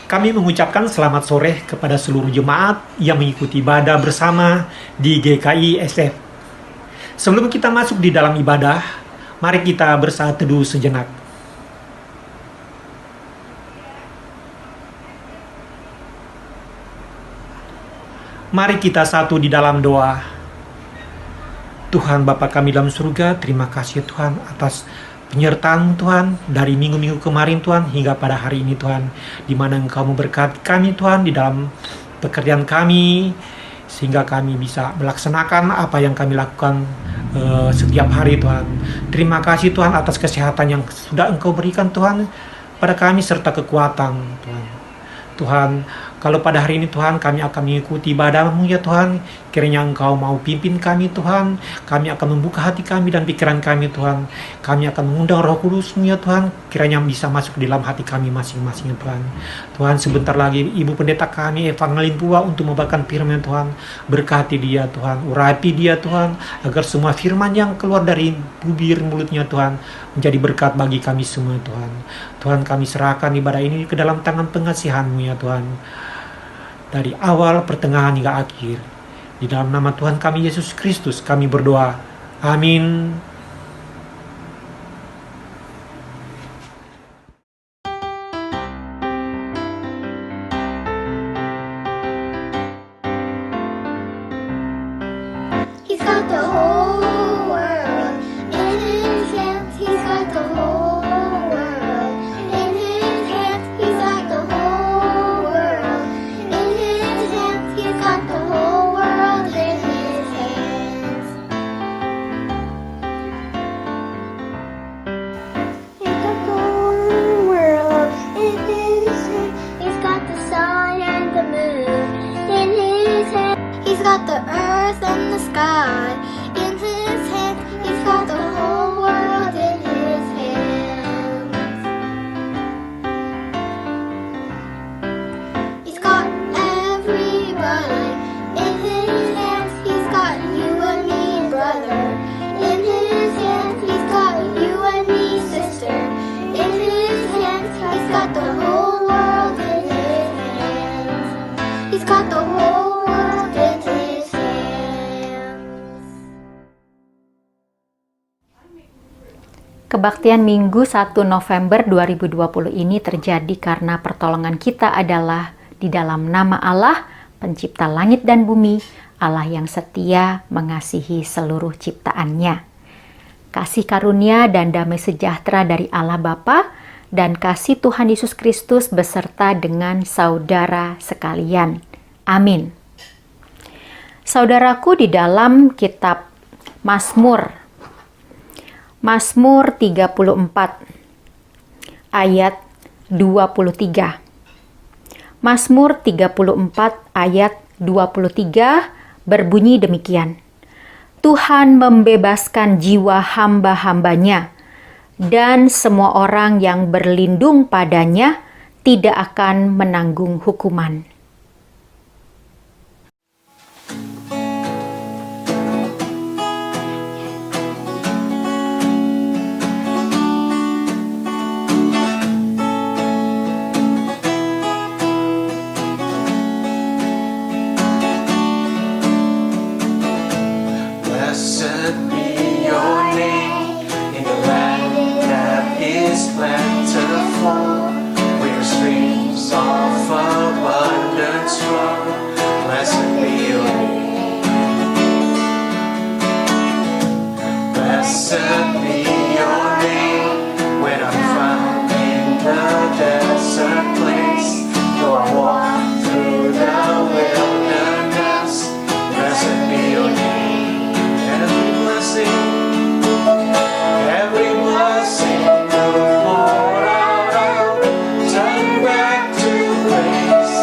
Kami mengucapkan selamat sore kepada seluruh jemaat yang mengikuti ibadah bersama di GKI SF. Sebelum kita masuk di dalam ibadah, mari kita bersaat teduh sejenak. Mari kita satu di dalam doa. Tuhan Bapa kami dalam surga, terima kasih Tuhan atas penyertaan Tuhan dari minggu-minggu kemarin Tuhan hingga pada hari ini Tuhan, di mana Engkau memberkati kami Tuhan di dalam pekerjaan kami sehingga kami bisa melaksanakan apa yang kami lakukan setiap hari Tuhan. Terima kasih Tuhan atas kesehatan yang sudah Engkau berikan Tuhan pada kami serta kekuatan Tuhan. Tuhan, kalau pada hari ini Tuhan kami akan mengikuti ibadah-Mu ya Tuhan, kiranya Engkau mau pimpin kami Tuhan, kami akan membuka hati kami dan pikiran kami Tuhan, kami akan mengundang Roh Kudus-Mu ya Tuhan, kiranya bisa masuk di dalam hati kami masing-masing ya Tuhan. Tuhan, sebentar lagi Ibu Pendeta kami Evangeline Pua untuk membawakan firman Tuhan, berkati dia Tuhan, urapi dia Tuhan, agar semua firman yang keluar dari bibir mulutnya Tuhan, menjadi berkat bagi kami semua Tuhan. Tuhan, kami serahkan ibadah ini ke dalam tangan pengasihan-Mu ya Tuhan, dari awal, pertengahan hingga akhir. Di dalam nama Tuhan kami Yesus Kristus kami berdoa. Amin. He's got the whole world in his hands. He's got the whole world in his hands. He's got the whole world in his hands. He's got the whole world in his hands. He's got the whole world in his hands. He's got the sun and the moon in his hands. He's got the earth and the sky in his hands. He's got the whole world in his hands. He's got everybody in his hands. He's got you and me, brother, in his hands. He's got you and me, sister, in his hands. He's got the whole world in his hands. He's got the whole world in his hands. Kebaktian Minggu 1 November 2020 ini terjadi karena pertolongan kita adalah di dalam nama Allah, pencipta langit dan bumi, Allah yang setia mengasihi seluruh ciptaannya. Kasih karunia dan damai sejahtera dari Allah Bapa dan kasih Tuhan Yesus Kristus beserta dengan saudara sekalian. Amin. Saudaraku, di dalam kitab Mazmur 34 ayat 23. Mazmur 34 ayat 23 berbunyi demikian. Tuhan membebaskan jiwa hamba-hambanya, dan semua orang yang berlindung padanya tidak akan menanggung hukuman. Blessed be your name in the land that is plentiful, where streams of abundance flow. Blessed be your name. Blessed be your name when I'm found in the desert place. Though I walk through the wilderness, blessed be your name. Every blessing will pour out, turn back to grace.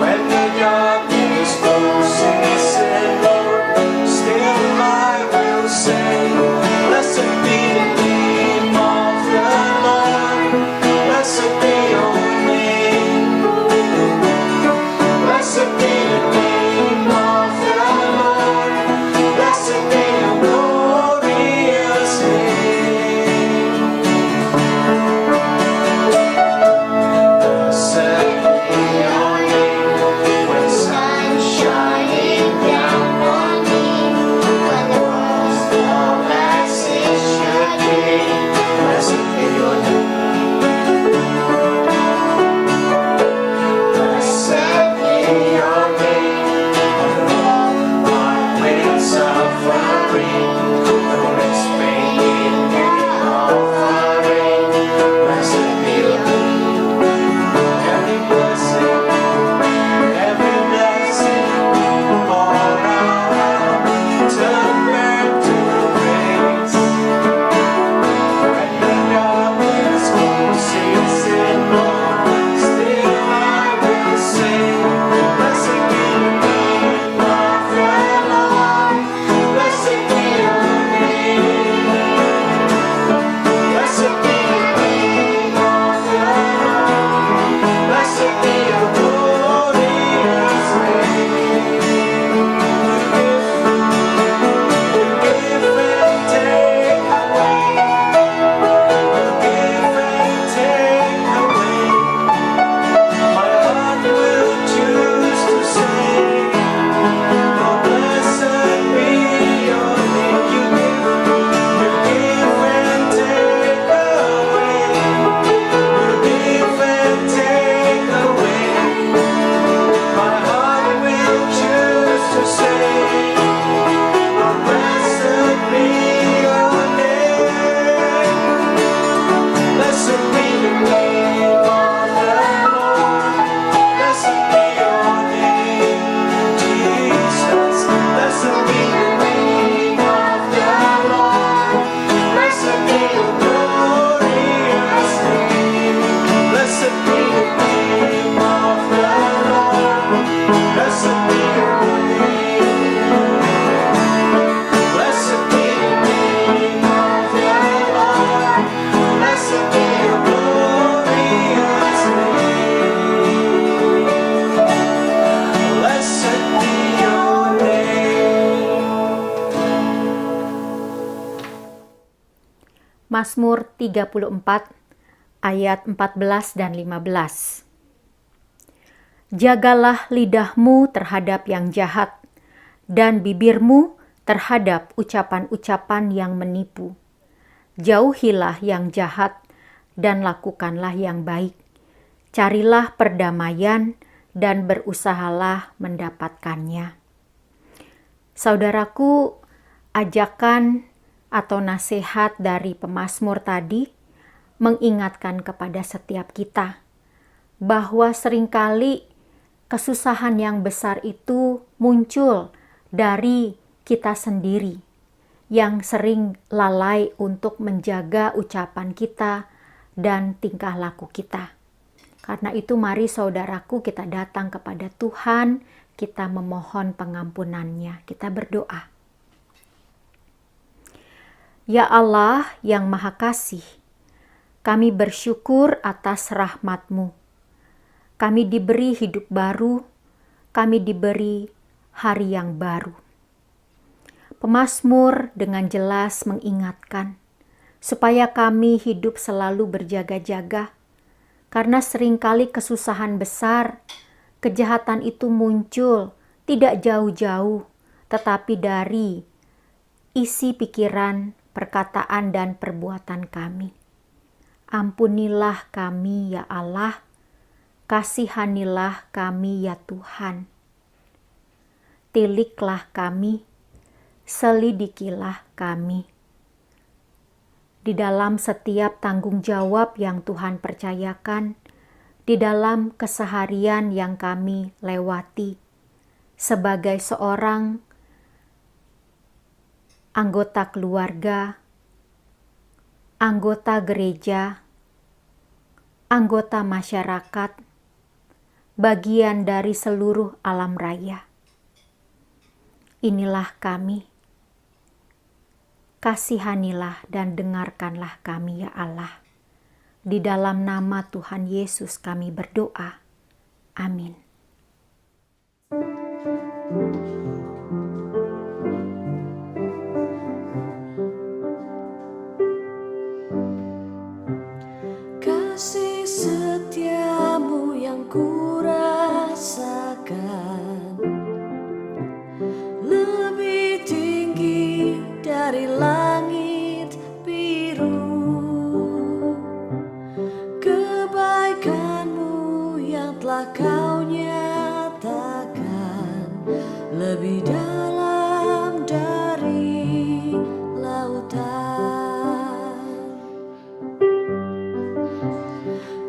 When the darkness closes in, Lord, still I will say, blessed be the name of the Lord, blessed be your name, blessed be the name of the Lord. Blessed be your glorious name. The Mazmur 34 ayat 14 dan 15. Jagalah lidahmu terhadap yang jahat, dan bibirmu terhadap ucapan-ucapan yang menipu. Jauhilah yang jahat, dan lakukanlah yang baik. Carilah perdamaian, dan berusahalah mendapatkannya. Saudaraku, ajakan atau nasihat dari pemazmur tadi mengingatkan kepada setiap kita bahwa seringkali kesusahan yang besar itu muncul dari kita sendiri yang sering lalai untuk menjaga ucapan kita dan tingkah laku kita. Karena itu mari saudaraku kita datang kepada Tuhan, kita memohon pengampunannya, kita berdoa. Ya Allah yang Maha Kasih, kami bersyukur atas rahmat-Mu. Kami diberi hidup baru, kami diberi hari yang baru. Pemazmur dengan jelas mengingatkan supaya kami hidup selalu berjaga-jaga, karena seringkali kesusahan besar, kejahatan itu muncul tidak jauh-jauh, tetapi dari isi pikiran, perkataan, dan perbuatan kami. Ampunilah kami ya Allah, kasihanilah kami ya Tuhan. Tiliklah kami, selidikilah kami. Di dalam setiap tanggung jawab yang Tuhan percayakan, di dalam keseharian yang kami lewati, sebagai seorang anggota keluarga, anggota gereja, anggota masyarakat, bagian dari seluruh alam raya. Inilah kami. Kasihanilah dan dengarkanlah kami ya Allah. Di dalam nama Tuhan Yesus kami berdoa. Amin. Kasih setiamu yang kurasakan lebih tinggi dari langit biru. Kebaikanmu yang telah kau nyatakan lebih dalam dari lautan.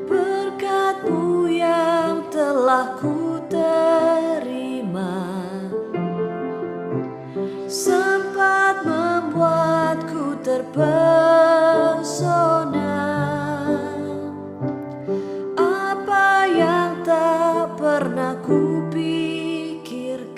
Berkat-Mu yang telah ku terima sempat membuatku terpesona. Apa yang tak pernah ku pikirkan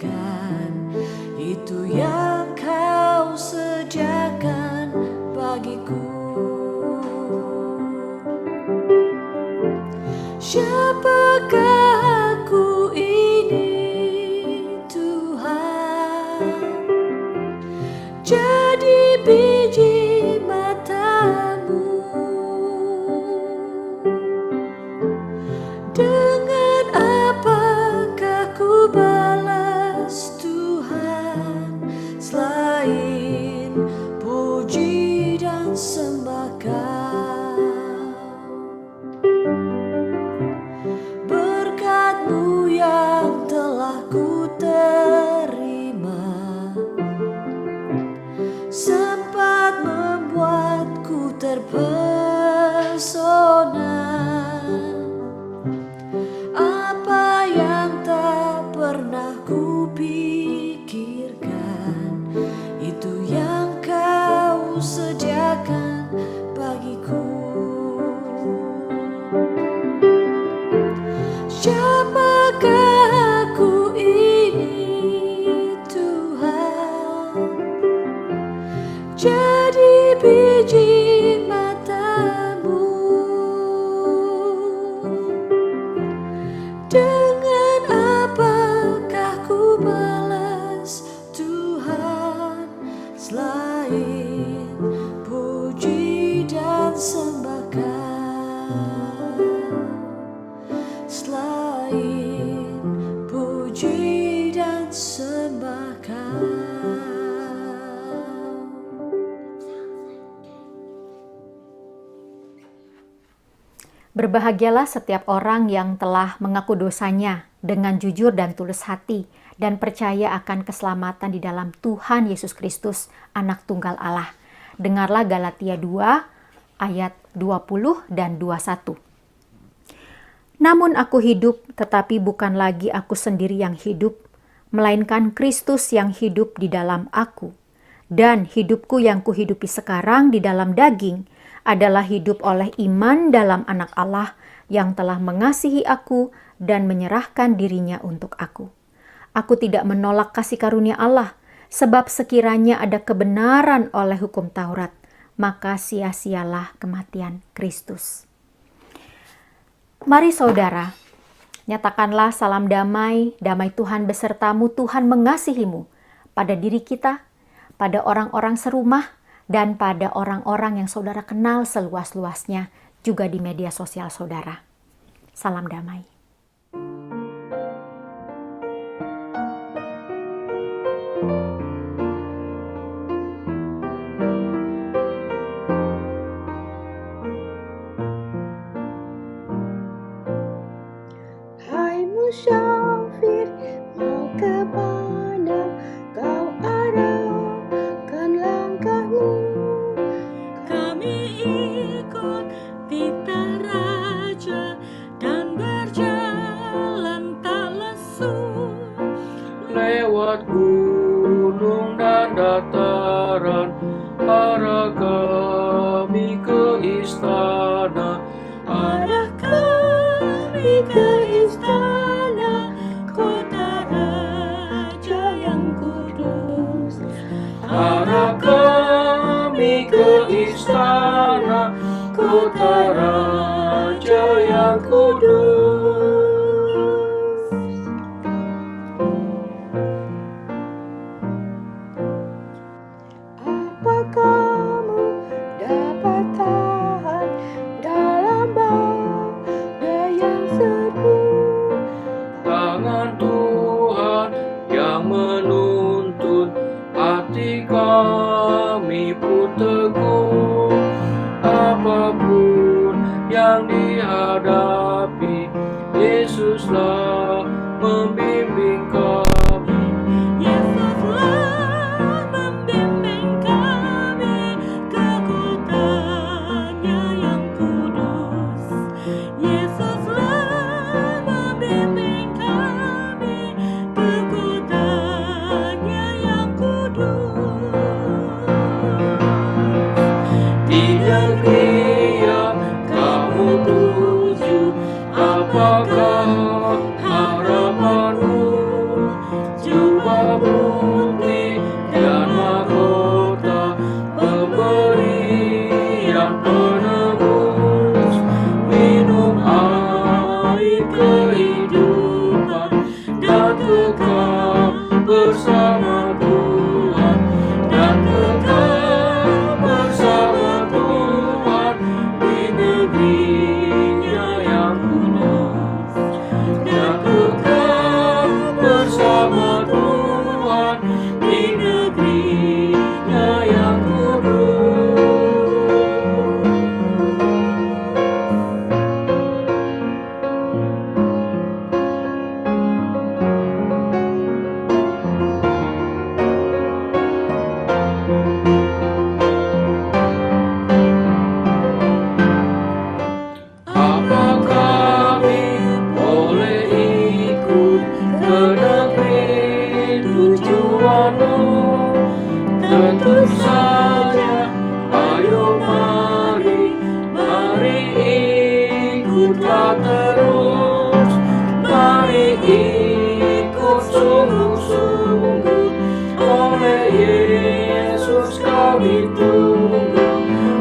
sembah Kau. Berbahagialah setiap orang yang telah mengaku dosanya dengan jujur dan tulus hati dan percaya akan keselamatan di dalam Tuhan Yesus Kristus, Anak Tunggal Allah. Dengarlah Galatia 2 ayat 20 dan 21. Namun aku hidup, tetapi bukan lagi aku sendiri yang hidup, melainkan Kristus yang hidup di dalam aku. Dan hidupku yang kuhidupi sekarang di dalam daging adalah hidup oleh iman dalam Anak Allah yang telah mengasihi aku dan menyerahkan dirinya untuk aku. Aku tidak menolak kasih karunia Allah, sebab sekiranya ada kebenaran oleh hukum Taurat, maka sia-sialah kematian Kristus. Mari saudara, nyatakanlah salam damai, damai Tuhan besertamu, Tuhan mengasihimu pada diri kita, pada orang-orang serumah, dan pada orang-orang yang saudara kenal seluas-luasnya, juga di media sosial saudara. Salam damai. Hai musafir, mau ke mana kau arahkan langkahmu? Kami ikut titah Raja dan berjalan tak lesu. Lewat gunung dan dataran, arah kami ke istana. Arah kami ke istana, kota Raja yang kudus. Arah kami ke istana, kota Raja yang kudus. Apa kamu dapat tahan dalam badai yang seru? Tangan Tuhan yang menuntun hati kami pun teguh. Apapun yang dihadapi, Yesuslah membimbing kami. Yesuslah membimbing kami ke kotanya yang kudus. Yesuslah membimbing kami ke kotanya yang kudus. Di negeri yang kamu tuju, apakah harapanmu? Jubah putih dan mahkota, pemberian penebus. Minum air kehidupan dan kekal bersama Tuhan, dan kekal bersama Tuhan di negerinya yang kudus, dan kekal bersama Tuhan di negerinya yang kudus. Apa kami boleh ikut ke negeri tujuanmu? Tentu saja, ayo mari, mari ikutlah terus. Mari ikut sungguh-sungguh, oleh Yesus kami tunggu.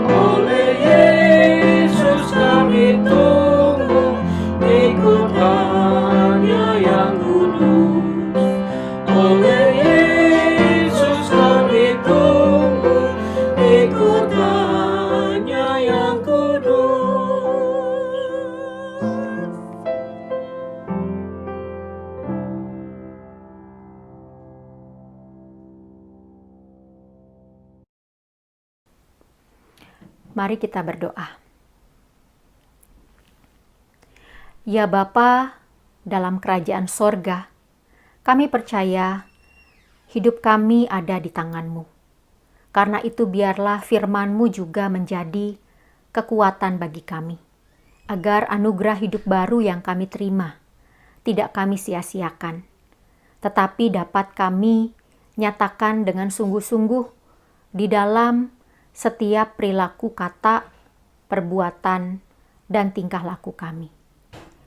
Oleh Yesus kami tunggu, ikut hanya yang kudus. Oleh Yesus kami tunggu, ikut hanya yang kudus. Mari kita berdoa. Ya Bapa, dalam kerajaan sorga, kami percaya hidup kami ada di tangan-Mu. Karena itu biarlah firman-Mu juga menjadi kekuatan bagi kami, agar anugerah hidup baru yang kami terima tidak kami sia-siakan, tetapi dapat kami nyatakan dengan sungguh-sungguh di dalam setiap perilaku kata, perbuatan, dan tingkah laku kami.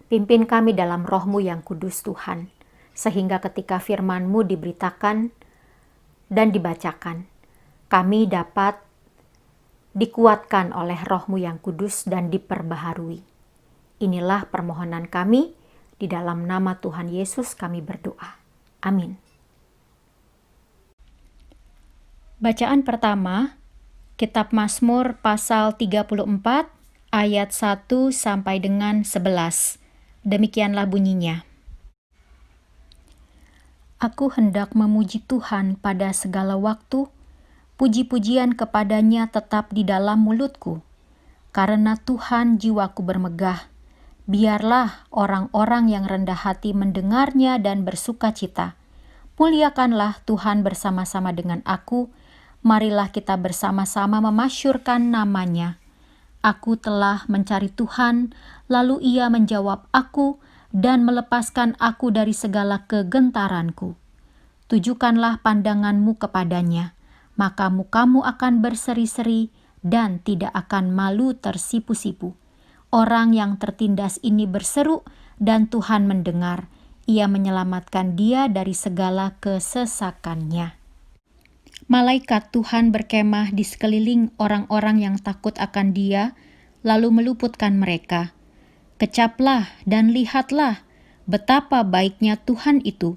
Pimpin kami dalam roh-Mu yang kudus Tuhan, sehingga ketika firman-Mu diberitakan dan dibacakan, kami dapat dikuatkan oleh roh-Mu yang kudus dan diperbaharui. Inilah permohonan kami, di dalam nama Tuhan Yesus kami berdoa. Amin. Bacaan pertama, Kitab Mazmur pasal 34 ayat 1 sampai dengan 11. Demikianlah bunyinya. Aku hendak memuji Tuhan pada segala waktu, puji-pujian kepadanya tetap di dalam mulutku. Karena Tuhan jiwaku bermegah, biarlah orang-orang yang rendah hati mendengarnya dan bersuka cita. Muliakanlah Tuhan bersama-sama dengan aku, marilah kita bersama-sama memasyurkan namanya. Aku telah mencari Tuhan, lalu Ia menjawab aku dan melepaskan aku dari segala kegentaranku. Tujukanlah pandangan-Mu kepadanya, maka muka-Mu akan berseri-seri dan tidak akan malu tersipu-sipu. Orang yang tertindas ini berseru dan Tuhan mendengar. Ia menyelamatkan dia dari segala kesesakannya. Malaikat Tuhan berkemah di sekeliling orang-orang yang takut akan Dia, lalu meluputkan mereka. Kecaplah dan lihatlah betapa baiknya Tuhan itu.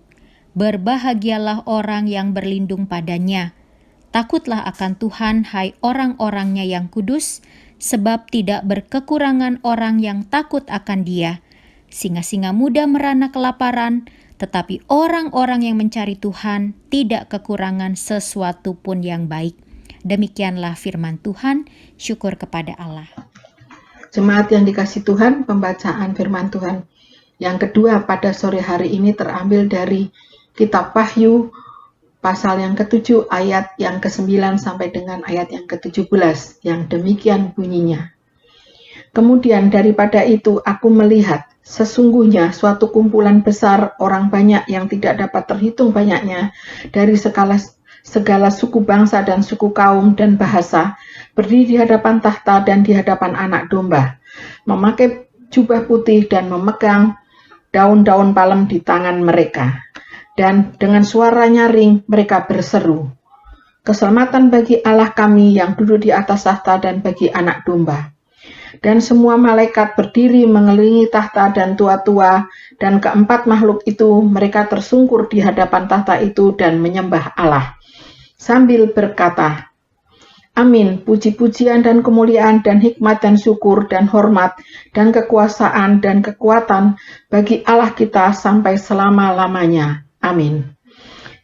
Berbahagialah orang yang berlindung padanya. Takutlah akan Tuhan, hai orang-orangnya yang kudus, sebab tidak berkekurangan orang yang takut akan Dia. Singa-singa muda merana kelaparan, tetapi orang-orang yang mencari Tuhan tidak kekurangan sesuatu pun yang baik. Demikianlah firman Tuhan, syukur kepada Allah. Jemaat yang dikasihi Tuhan, pembacaan firman Tuhan yang kedua pada sore hari ini terambil dari Kitab Wahyu pasal yang ke-7 ayat yang ke-9 sampai dengan ayat yang ke-17 yang demikian bunyinya. Kemudian daripada itu aku melihat sesungguhnya suatu kumpulan besar orang banyak yang tidak dapat terhitung banyaknya dari segala suku bangsa dan suku kaum dan bahasa berdiri di hadapan tahta dan di hadapan anak domba, memakai jubah putih dan memegang daun-daun palem di tangan mereka. Dan dengan suara nyaring mereka berseru, keselamatan bagi Allah kami yang duduk di atas tahta dan bagi anak domba. Dan semua malaikat berdiri mengelilingi tahta dan tua-tua, dan keempat makhluk itu mereka tersungkur di hadapan tahta itu dan menyembah Allah, sambil berkata, Amin, puji-pujian dan kemuliaan dan hikmat dan syukur dan hormat dan kekuasaan dan kekuatan bagi Allah kita sampai selama-lamanya. Amin.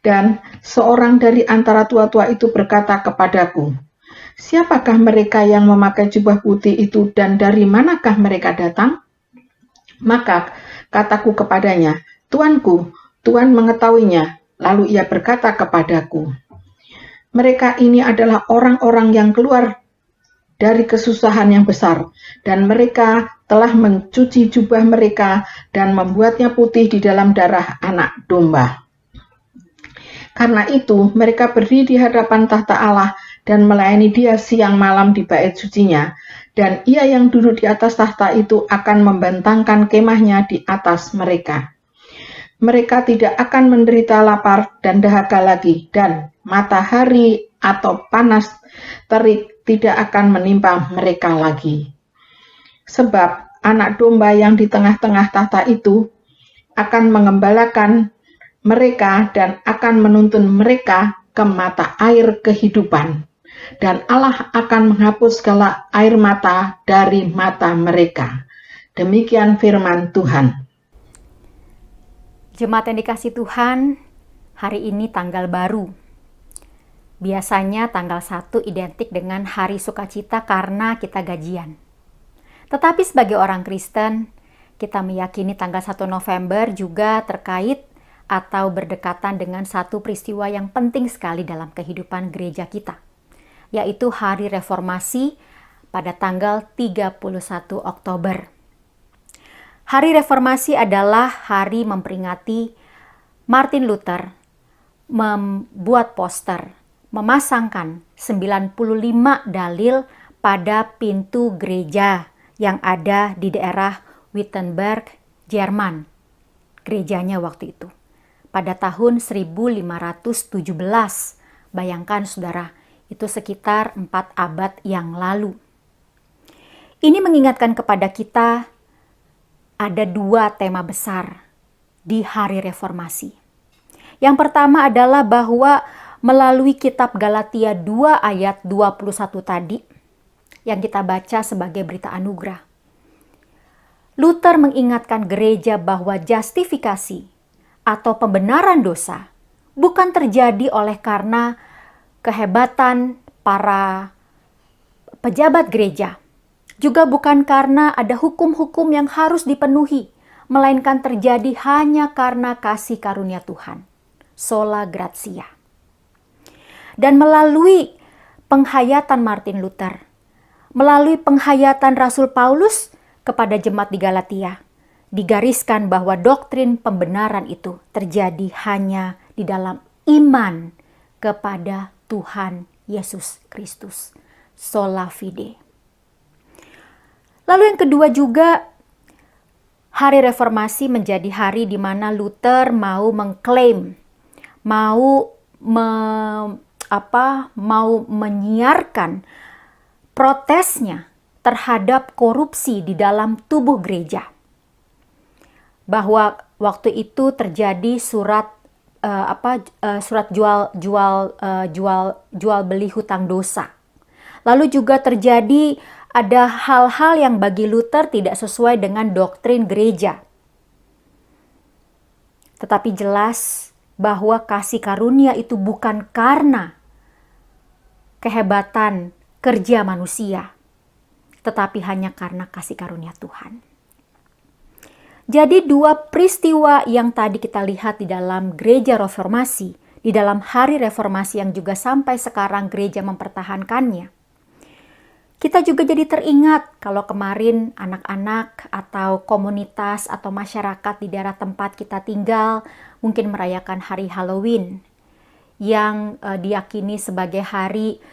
Dan seorang dari antara tua-tua itu berkata kepadaku, siapakah mereka yang memakai jubah putih itu dan dari manakah mereka datang? Maka kataku kepadanya, Tuanku, Tuhan mengetahuinya. Lalu ia berkata kepadaku, mereka ini adalah orang-orang yang keluar dari kesusahan yang besar, dan mereka telah mencuci jubah mereka dan membuatnya putih di dalam darah anak domba. Karena itu mereka berdiri di hadapan tahta Allah dan melayani Dia siang malam di bait sucinya, dan Ia yang duduk di atas tahta itu akan membentangkan kemahnya di atas mereka. Mereka tidak akan menderita lapar dan dahaga lagi, dan matahari atau panas terik tidak akan menimpa mereka lagi. Sebab anak domba yang di tengah-tengah tahta itu akan mengembalakan mereka dan akan menuntun mereka ke mata air kehidupan. Dan Allah akan menghapus segala air mata dari mata mereka. Demikian firman Tuhan. Jemaat yang dikasihi Tuhan, hari ini tanggal baru. Biasanya tanggal 1 identik dengan hari sukacita karena kita gajian. Tetapi sebagai orang Kristen, kita meyakini tanggal 1 November juga terkait atau berdekatan dengan satu peristiwa yang penting sekali dalam kehidupan gereja kita, yaitu Hari Reformasi pada tanggal 31 Oktober. Hari Reformasi adalah hari memperingati Martin Luther membuat poster, memasangkan 95 dalil pada pintu gereja yang ada di daerah Wittenberg, Jerman. Gerejanya waktu itu. Pada tahun 1517. Bayangkan saudara, itu sekitar 4 abad yang lalu. Ini mengingatkan kepada kita ada 2 tema besar di Hari Reformasi. Yang pertama adalah bahwa melalui kitab Galatia 2 ayat 21 tadi, yang kita baca sebagai berita anugerah, Luther mengingatkan gereja bahwa justifikasi atau pembenaran dosa bukan terjadi oleh karena kehebatan para pejabat gereja, juga bukan karena ada hukum-hukum yang harus dipenuhi, melainkan terjadi hanya karena kasih karunia Tuhan, sola gratia. Dan melalui penghayatan Martin Luther, melalui penghayatan Rasul Paulus kepada jemaat di Galatia, digariskan bahwa doktrin pembenaran itu terjadi hanya di dalam iman kepada Tuhan Yesus Kristus, sola fide. Lalu yang kedua juga, Hari Reformasi menjadi hari di mana Luther mau mengklaim, mau menyiarkan protesnya terhadap korupsi di dalam tubuh gereja. Bahwa waktu itu terjadi surat jual beli hutang dosa. Lalu juga terjadi ada hal-hal yang bagi Luther tidak sesuai dengan doktrin gereja. Tetapi jelas bahwa kasih karunia itu bukan karena kehebatan kerja manusia, tetapi hanya karena kasih karunia Tuhan. Jadi 2 peristiwa yang tadi kita lihat di dalam gereja reformasi, di dalam hari reformasi yang juga sampai sekarang gereja mempertahankannya. Kita juga jadi teringat kalau kemarin anak-anak atau komunitas atau masyarakat di daerah tempat kita tinggal mungkin merayakan hari Halloween yang diyakini sebagai hari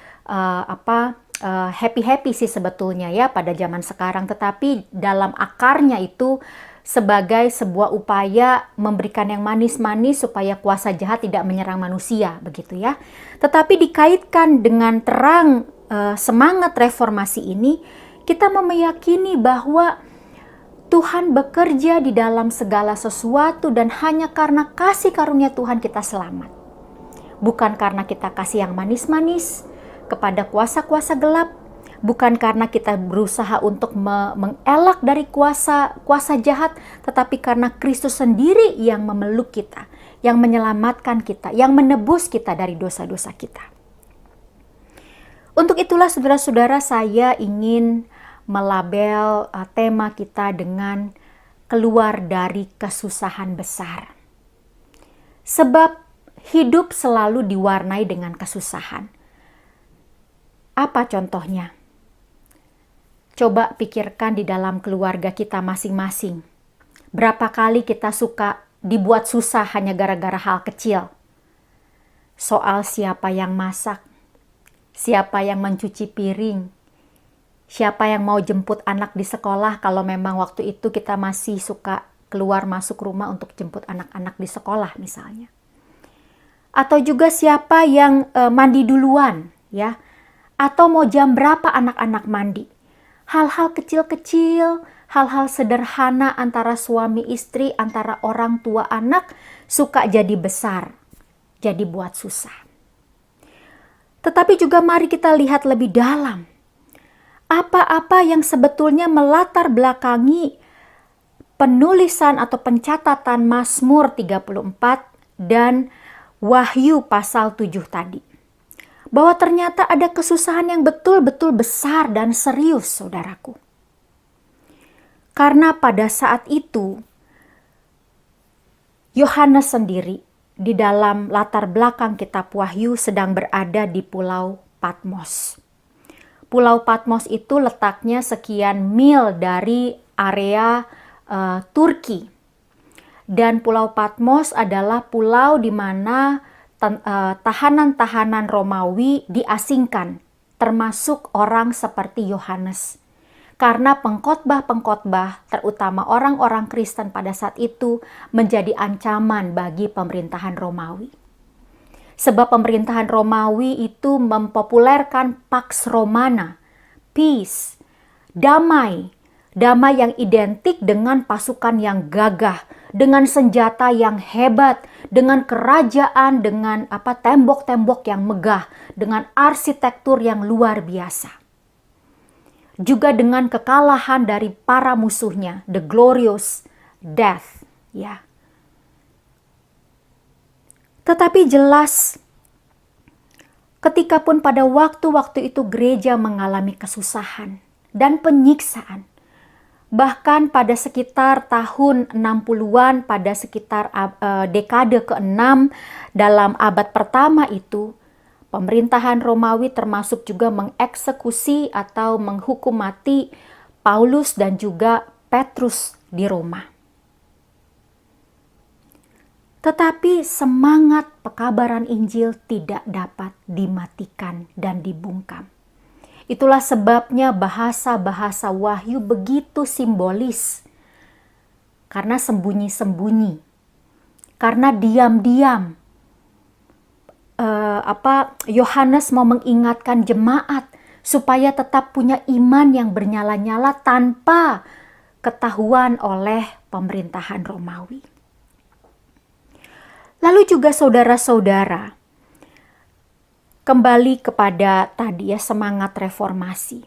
happy-happy sih sebetulnya ya pada zaman sekarang, tetapi dalam akarnya itu sebagai sebuah upaya memberikan yang manis-manis supaya kuasa jahat tidak menyerang manusia, begitu ya. Tetapi dikaitkan dengan terang semangat reformasi ini, kita meyakini bahwa Tuhan bekerja di dalam segala sesuatu dan hanya karena kasih karunia Tuhan kita selamat. Bukan karena kita kasih yang manis-manis kepada kuasa-kuasa gelap, bukan karena kita berusaha untuk mengelak dari kuasa jahat, tetapi karena Kristus sendiri yang memeluk kita, yang menyelamatkan kita, yang menebus kita dari dosa-dosa kita. Untuk itulah saudara-saudara, saya ingin melabel tema kita dengan keluar dari kesusahan besar. Sebab hidup selalu diwarnai dengan kesusahan. Apa contohnya? Coba pikirkan di dalam keluarga kita masing-masing. Berapa kali kita suka dibuat susah hanya gara-gara hal kecil. Soal siapa yang masak, siapa yang mencuci piring, siapa yang mau jemput anak di sekolah kalau memang waktu itu kita masih suka keluar masuk rumah untuk jemput anak-anak di sekolah misalnya. Atau juga siapa yang mandi duluan ya, atau mau jam berapa anak-anak mandi. Hal-hal kecil-kecil, hal-hal sederhana antara suami istri, antara orang tua anak suka jadi besar, jadi buat susah. Tetapi juga mari kita lihat lebih dalam. Apa-apa yang sebetulnya melatar belakangi penulisan atau pencatatan Mazmur 34 dan Wahyu pasal 7 tadi. bahwa ternyata ada kesusahan yang betul-betul besar dan serius, saudaraku. Karena pada saat itu, Yohanes sendiri di dalam latar belakang kitab Wahyu sedang berada di Pulau Patmos. Pulau Patmos itu letaknya sekian mil dari area Turki. Dan Pulau Patmos adalah pulau di mana tahanan-tahanan Romawi diasingkan, termasuk orang seperti Yohanes. Karena pengkhotbah-pengkhotbah, terutama orang-orang Kristen pada saat itu, menjadi ancaman bagi pemerintahan Romawi. Sebab pemerintahan Romawi itu mempopulerkan Pax Romana, peace, damai. Damai yang identik dengan pasukan yang gagah, dengan senjata yang hebat, dengan kerajaan, dengan tembok-tembok yang megah, dengan arsitektur yang luar biasa. Juga dengan kekalahan dari para musuhnya, the glorious death, ya. Tetapi jelas, ketika pun pada waktu-waktu itu gereja mengalami kesusahan dan penyiksaan, bahkan pada sekitar tahun 60-an, pada sekitar dekade ke-6 dalam abad pertama itu, pemerintahan Romawi termasuk juga mengeksekusi atau menghukum mati Paulus dan juga Petrus di Roma. Tetapi semangat pekabaran Injil tidak dapat dimatikan dan dibungkam. Itulah sebabnya bahasa-bahasa Wahyu begitu simbolis. Karena sembunyi-sembunyi. Karena diam-diam. Yohanes mau mengingatkan jemaat supaya tetap punya iman yang bernyala-nyala tanpa ketahuan oleh pemerintahan Romawi. Lalu juga saudara-saudara, kembali kepada tadi ya, semangat reformasi.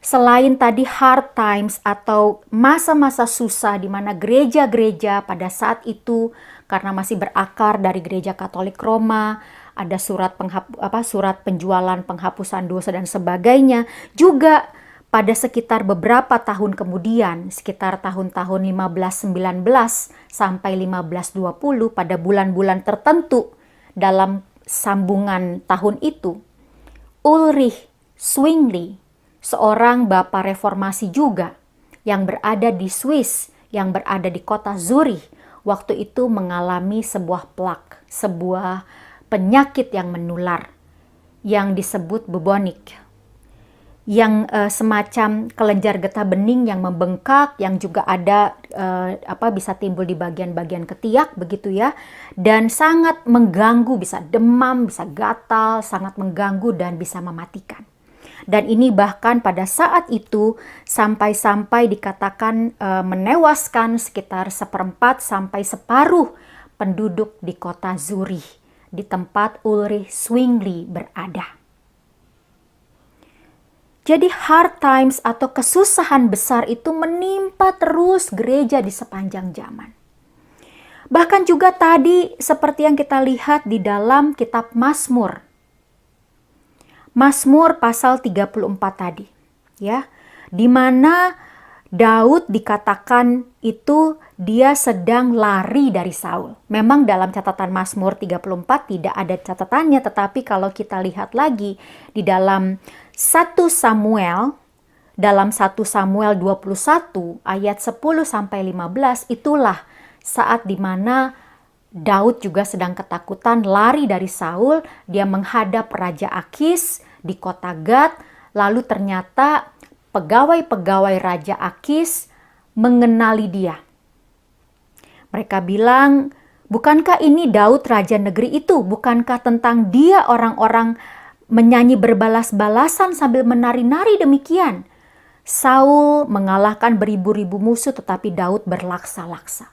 Selain tadi hard times atau masa-masa susah di mana gereja-gereja pada saat itu karena masih berakar dari gereja Katolik Roma, ada surat penjualan penghapusan dosa dan sebagainya. Juga pada sekitar beberapa tahun kemudian, sekitar tahun-tahun 1519 sampai 1520 pada bulan-bulan tertentu dalam sambungan tahun itu, Ulrich Zwingli, seorang bapak reformasi juga yang berada di Swiss, yang berada di kota Zurich, waktu itu mengalami sebuah plak, sebuah penyakit yang menular yang disebut bubonic, yang semacam kelenjar getah bening yang membengkak, yang juga ada bisa timbul di bagian-bagian ketiak begitu ya, dan sangat mengganggu, bisa demam, bisa gatal, sangat mengganggu dan bisa mematikan. Dan ini bahkan pada saat itu sampai-sampai dikatakan menewaskan sekitar 1/4 sampai separuh penduduk di kota Zurich, di tempat Ulrich Zwingli berada. Jadi hard times atau kesusahan besar itu menimpa terus gereja di sepanjang zaman. Bahkan juga tadi seperti yang kita lihat di dalam kitab Mazmur. Mazmur pasal 34 tadi, ya. Di mana Daud dikatakan itu dia sedang lari dari Saul. Memang dalam catatan Mazmur 34 tidak ada catatannya, tetapi kalau kita lihat lagi di dalam 1 Samuel, dalam 1 Samuel 21 ayat 10 sampai 15, itulah saat di mana Daud juga sedang ketakutan lari dari Saul, dia menghadap Raja Akis di kota Gad, lalu ternyata pegawai-pegawai Raja Akis mengenali dia. Mereka bilang, bukankah ini Daud raja negeri itu? Bukankah tentang dia orang-orang menyanyi berbalas-balasan sambil menari-nari demikian? Saul mengalahkan beribu-ribu musuh tetapi Daud berlaksa-laksa.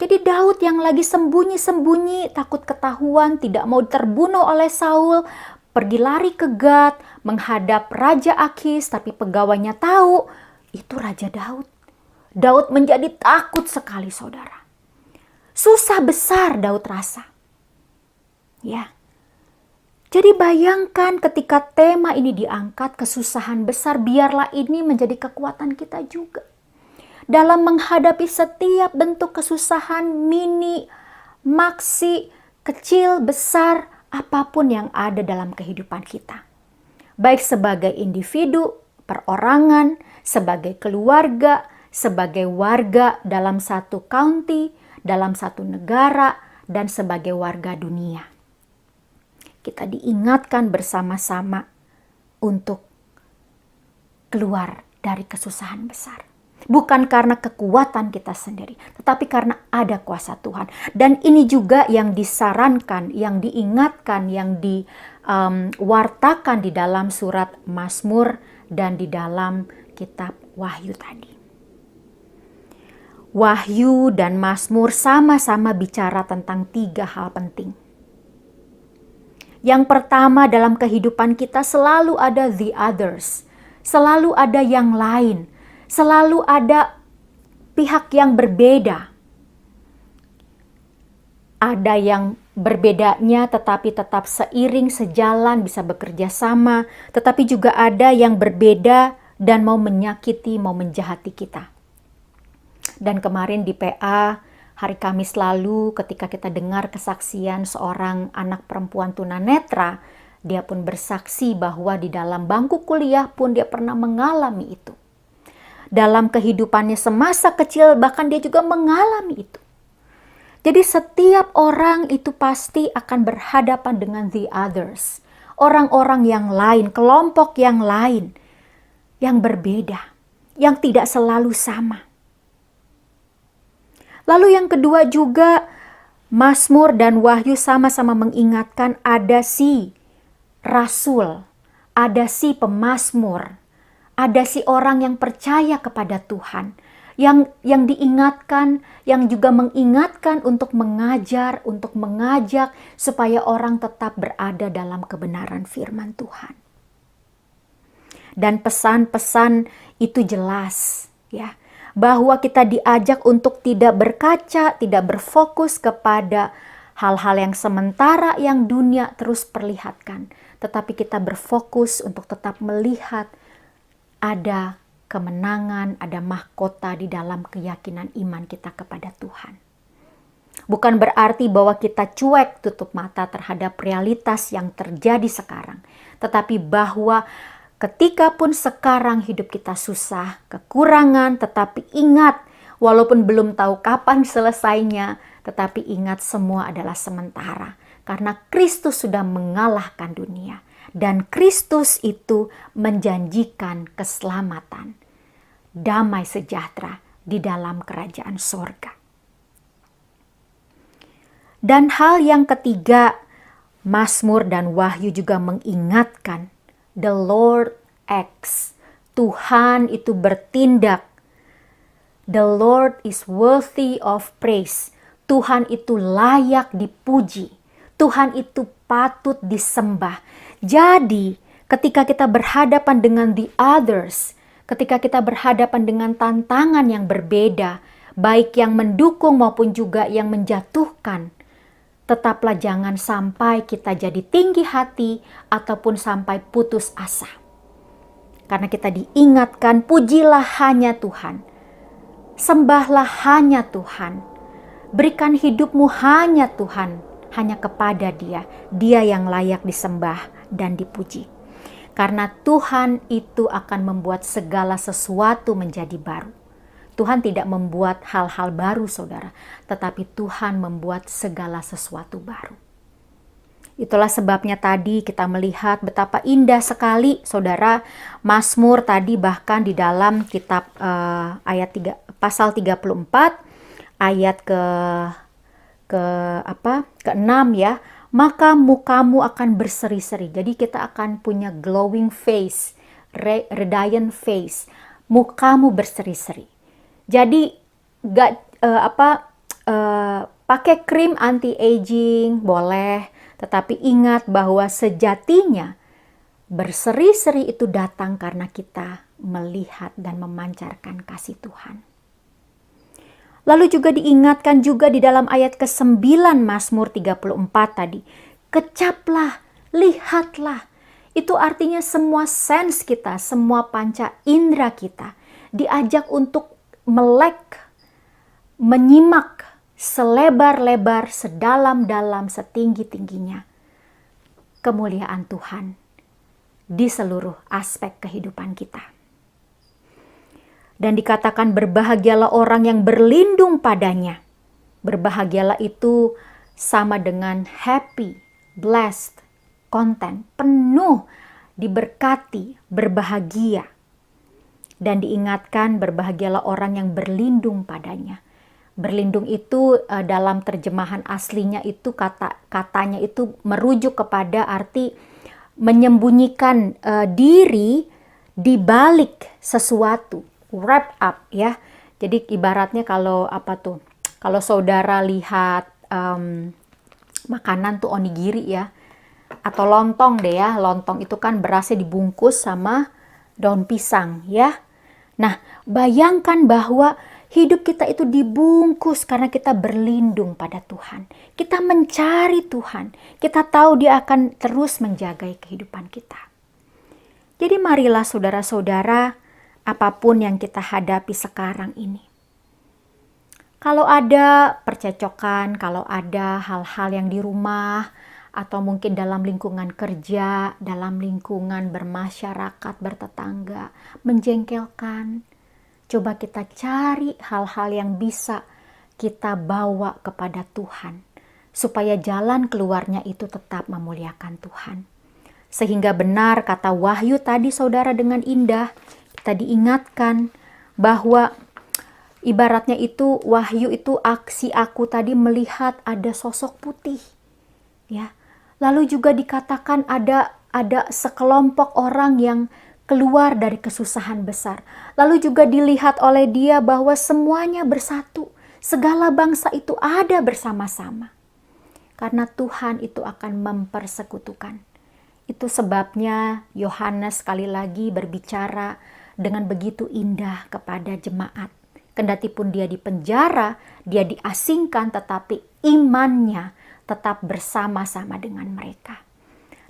Jadi Daud yang lagi sembunyi-sembunyi, takut ketahuan, tidak mau terbunuh oleh Saul, pergi lari ke Gad, menghadap Raja Akis, tapi pegawainya tahu, itu Raja Daud. Daud menjadi takut sekali, saudara. Susah besar Daud rasa. Ya. Jadi bayangkan ketika tema ini diangkat, kesusahan besar, biarlah ini menjadi kekuatan kita juga. Dalam menghadapi setiap bentuk kesusahan, mini, maksi, kecil, besar, apapun yang ada dalam kehidupan kita. Baik sebagai individu, perorangan, sebagai keluarga, sebagai warga dalam satu county, dalam satu negara, dan sebagai warga dunia. Kita diingatkan bersama-sama untuk keluar dari kesusahan besar. Bukan karena kekuatan kita sendiri, tetapi karena ada kuasa Tuhan. Dan ini juga yang disarankan, yang diingatkan, yang diwartakan di dalam surat Mazmur dan di dalam kitab Wahyu tadi. Wahyu dan Mazmur sama-sama bicara tentang 3 hal penting. Yang pertama, dalam kehidupan kita selalu ada the others, selalu ada yang lain, selalu ada pihak yang berbeda. Ada yang berbedanya tetapi tetap seiring, sejalan, bisa bekerja sama, tetapi juga ada yang berbeda dan mau menyakiti, mau menjahati kita. Dan kemarin di PA, hari Kamis lalu ketika kita dengar kesaksian seorang anak perempuan tunanetra, dia pun bersaksi bahwa di dalam bangku kuliah pun dia pernah mengalami itu. Dalam kehidupannya semasa kecil bahkan dia juga mengalami itu. Jadi setiap orang itu pasti akan berhadapan dengan the others. Orang-orang yang lain, kelompok yang lain, yang berbeda, yang tidak selalu sama. Lalu yang kedua juga, Mazmur dan Wahyu sama-sama mengingatkan ada si rasul, ada si pemazmur, ada si orang yang percaya kepada Tuhan, yang diingatkan, yang juga mengingatkan untuk mengajar, untuk mengajak supaya orang tetap berada dalam kebenaran firman Tuhan. Dan pesan-pesan itu jelas, ya. Bahwa kita diajak untuk tidak berkaca, tidak berfokus kepada hal-hal yang sementara yang dunia terus perlihatkan. Tetapi kita berfokus untuk tetap melihat ada kemenangan, ada mahkota di dalam keyakinan iman kita kepada Tuhan. Bukan berarti bahwa kita cuek tutup mata terhadap realitas yang terjadi sekarang. Tetapi bahwa ketika pun sekarang hidup kita susah, kekurangan, tetapi ingat, walaupun belum tahu kapan selesainya, tetapi ingat semua adalah sementara. Karena Kristus sudah mengalahkan dunia. Dan Kristus itu menjanjikan keselamatan, damai sejahtera di dalam kerajaan sorga. Dan hal yang ketiga, Mazmur dan Wahyu juga mengingatkan, the Lord acts. Tuhan itu bertindak. The Lord is worthy of praise. Tuhan itu layak dipuji. Tuhan itu patut disembah. Jadi, ketika kita berhadapan dengan the others, ketika kita berhadapan dengan tantangan yang berbeda, baik yang mendukung maupun juga yang menjatuhkan, tetaplah jangan sampai kita jadi tinggi hati ataupun sampai putus asa. Karena kita diingatkan, pujilah hanya Tuhan. Sembahlah hanya Tuhan. Berikan hidupmu hanya Tuhan, hanya kepada Dia. Dia yang layak disembah dan dipuji. Karena Tuhan itu akan membuat segala sesuatu menjadi baru. Tuhan tidak membuat hal-hal baru, saudara, tetapi Tuhan membuat segala sesuatu baru. Itulah sebabnya tadi kita melihat betapa indah sekali, saudara, Mazmur tadi bahkan di dalam kitab pasal 34 ayat ke-6 ya, maka mukamu akan berseri-seri. Jadi kita akan punya glowing face, radiant face, mukamu berseri-seri. Jadi pakai krim anti-aging boleh, tetapi ingat bahwa sejatinya berseri-seri itu datang karena kita melihat dan memancarkan kasih Tuhan. Lalu juga diingatkan juga di dalam ayat ke-9 Mazmur 34 tadi, kecaplah lihatlah. Itu artinya semua sense kita, semua panca indera kita diajak untuk melek, menyimak selebar-lebar, sedalam-dalam, setinggi-tingginya kemuliaan Tuhan di seluruh aspek kehidupan kita. Dan dikatakan berbahagialah orang yang berlindung padanya. Berbahagialah itu sama dengan happy, blessed, content, penuh, diberkati, berbahagia. Dan diingatkan berbahagialah orang yang berlindung padanya. Berlindung itu dalam terjemahan aslinya itu katanya itu merujuk kepada arti menyembunyikan diri di balik sesuatu, wrap up ya. Jadi ibaratnya kalau kalau saudara lihat makanan tuh onigiri ya, atau lontong deh ya, lontong itu kan berasnya dibungkus sama daun pisang ya. Nah, bayangkan bahwa hidup kita itu dibungkus karena kita berlindung pada Tuhan. Kita mencari Tuhan. Kita tahu Dia akan terus menjaga kehidupan kita. Jadi marilah saudara-saudara, apapun yang kita hadapi sekarang ini. Kalau ada percecokan, kalau ada hal-hal yang di rumah, atau mungkin dalam lingkungan kerja, dalam lingkungan bermasyarakat, bertetangga, menjengkelkan, coba kita cari hal-hal yang bisa kita bawa kepada Tuhan, supaya jalan keluarnya itu tetap memuliakan Tuhan. Sehingga benar kata Wahyu tadi saudara dengan indah, kita diingatkan bahwa ibaratnya itu Wahyu itu aksi aku tadi melihat ada sosok putih. Ya. Lalu juga dikatakan ada sekelompok orang yang keluar dari kesusahan besar. Lalu juga dilihat oleh Dia bahwa semuanya bersatu. Segala bangsa itu ada bersama-sama. Karena Tuhan itu akan mempersekutukan. Itu sebabnya Yohanes sekali lagi berbicara dengan begitu indah kepada jemaat. Kendati pun dia dipenjara, dia diasingkan, tetapi imannya tetap bersama-sama dengan mereka.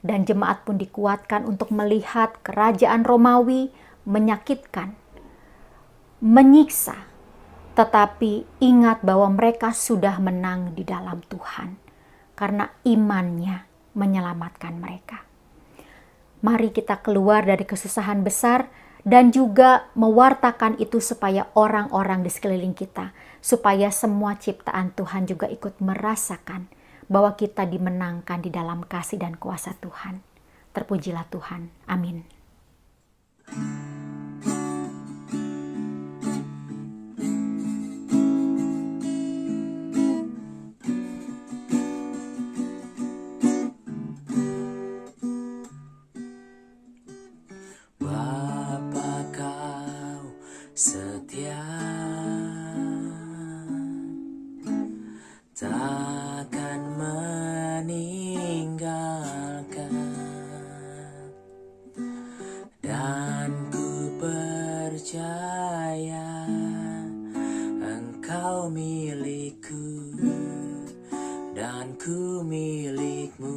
Dan jemaat pun dikuatkan untuk melihat kerajaan Romawi menyakitkan, menyiksa. Tetapi ingat bahwa mereka sudah menang di dalam Tuhan. Karena imannya menyelamatkan mereka. Mari kita keluar dari kesusahan besar dan juga mewartakan itu supaya orang-orang di sekeliling kita, supaya semua ciptaan Tuhan juga ikut merasakan bahwa kita dimenangkan di dalam kasih dan kuasa Tuhan. Terpujilah Tuhan. Amin. Bapa kau setia, takkan meninggalkan, dan ku percaya Engkau milikku dan ku milikmu.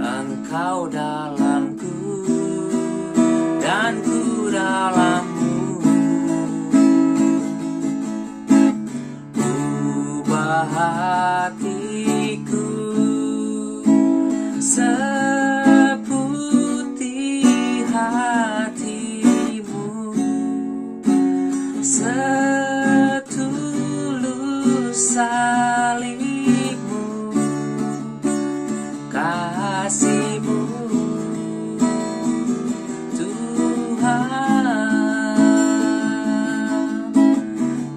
Engkau dalamku dan ku dalammu. Ubah hatiku seputih hatimu, setulus salibmu, kasihmu Tuhan.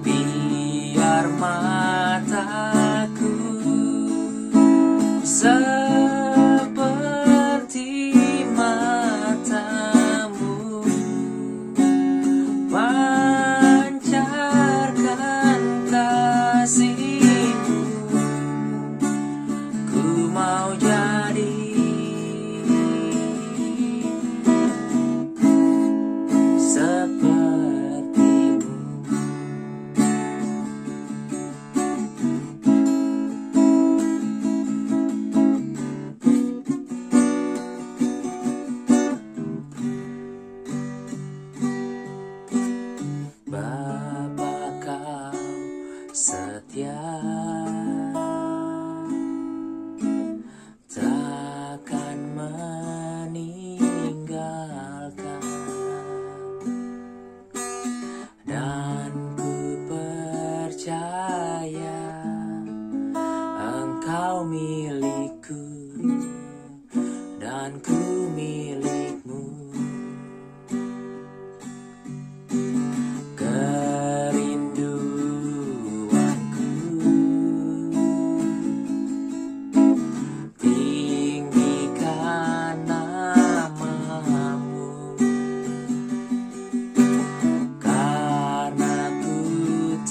Biar mataku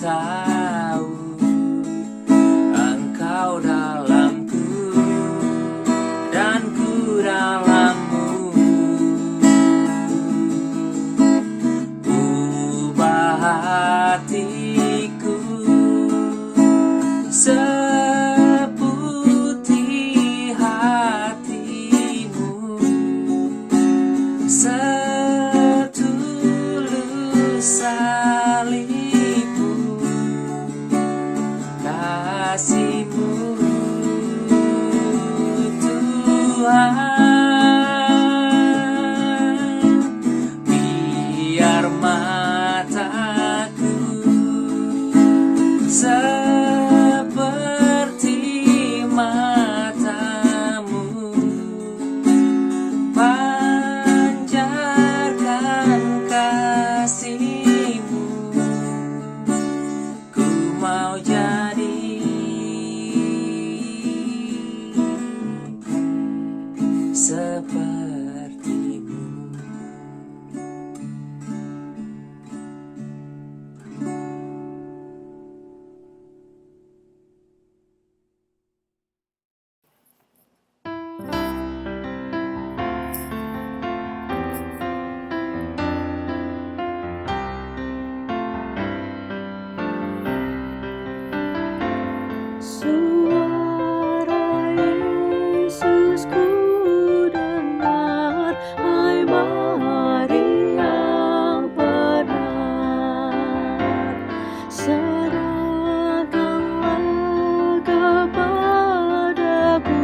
tahu Engkau dalamku dan ku dalammu. Ubah hatiku seputih hatimu, setulus salibmu, kasihmu Tuhan. Biar mataku seperti matamu, pancarkan kasihmu. Ku mau jadi sepertimu. Suara Yesus ku dengar, hai mari yang benar. Serahkanlah kepadaku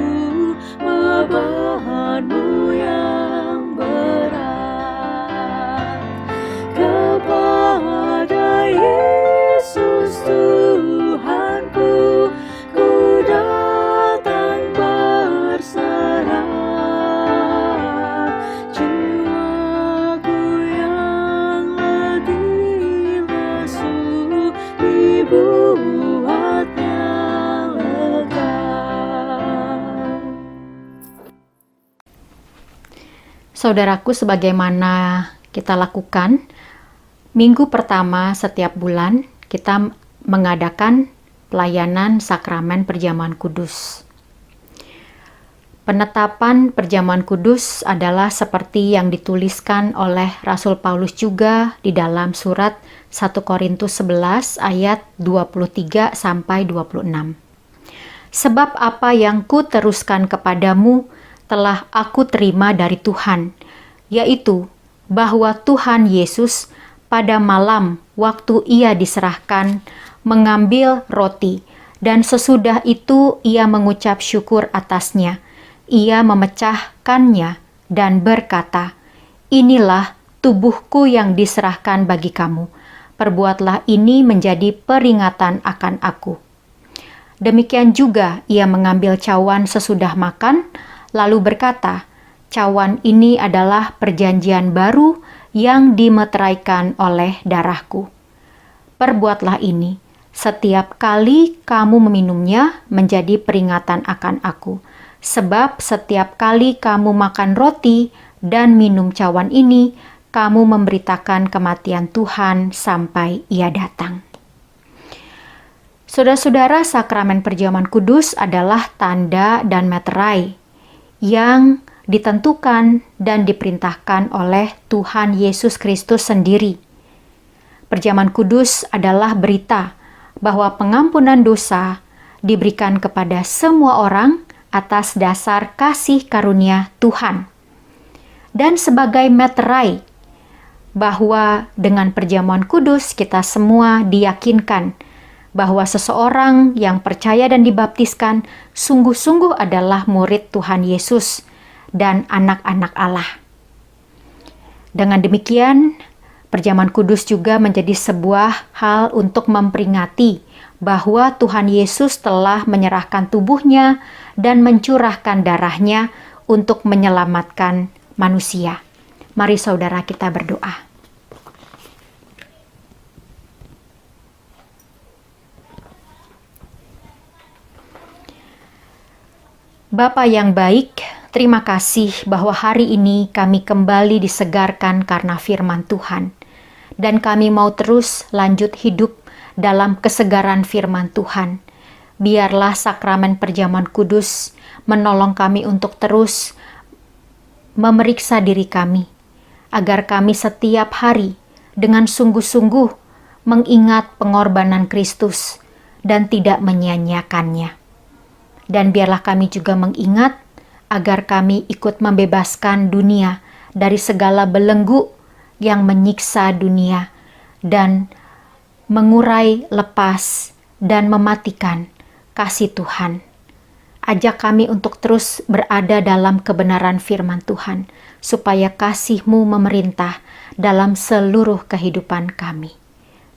bebanmu yang berat. Kepada Yesus Tuhanku, ku datang berserah. Jiwaku yang letih lesu dibuatnya lega. Saudaraku, sebagaimana kita lakukan, minggu pertama setiap bulan kita mengadakan pelayanan sakramen perjamuan kudus. Penetapan perjamuan kudus adalah seperti yang dituliskan oleh Rasul Paulus juga di dalam surat 1 Korintus 11 ayat 23 sampai 26. Sebab apa yang ku teruskan kepadamu telah aku terima dari Tuhan, yaitu bahwa Tuhan Yesus pada malam waktu ia diserahkan mengambil roti, dan sesudah itu ia mengucap syukur atasnya. Ia memecahkannya dan berkata, "Inilah tubuhku yang diserahkan bagi kamu. Perbuatlah ini menjadi peringatan akan aku." Demikian juga ia mengambil cawan sesudah makan, lalu berkata, "Cawan ini adalah perjanjian baru yang dimeteraikan oleh darahku. Perbuatlah ini setiap kali kamu meminumnya menjadi peringatan akan aku. Sebab setiap kali kamu makan roti dan minum cawan ini, kamu memberitakan kematian Tuhan sampai ia datang." Saudara-saudara, sakramen perjamuan kudus adalah tanda dan meterai yang ditentukan dan diperintahkan oleh Tuhan Yesus Kristus sendiri. Perjamuan kudus adalah berita bahwa pengampunan dosa diberikan kepada semua orang atas dasar kasih karunia Tuhan. Dan sebagai meterai bahwa dengan perjamuan kudus kita semua diyakinkan bahwa seseorang yang percaya dan dibaptiskan sungguh-sungguh adalah murid Tuhan Yesus dan anak-anak Allah. Dengan demikian, perjamuan kudus juga menjadi sebuah hal untuk memperingati bahwa Tuhan Yesus telah menyerahkan tubuhnya dan mencurahkan darahnya untuk menyelamatkan manusia. Mari saudara kita berdoa. Bapa yang baik, terima kasih bahwa hari ini kami kembali disegarkan karena firman Tuhan. Dan kami mau terus lanjut hidup dalam kesegaran firman Tuhan. Biarlah sakramen perjamuan kudus menolong kami untuk terus memeriksa diri kami, agar kami setiap hari dengan sungguh-sungguh mengingat pengorbanan Kristus dan tidak menyia-nyiakannya. Dan biarlah kami juga mengingat agar kami ikut membebaskan dunia dari segala belenggu yang menyiksa dunia dan mengurai, lepas, dan mematikan kasih Tuhan. Ajak kami untuk terus berada dalam kebenaran firman Tuhan, supaya kasih-Mu memerintah dalam seluruh kehidupan kami.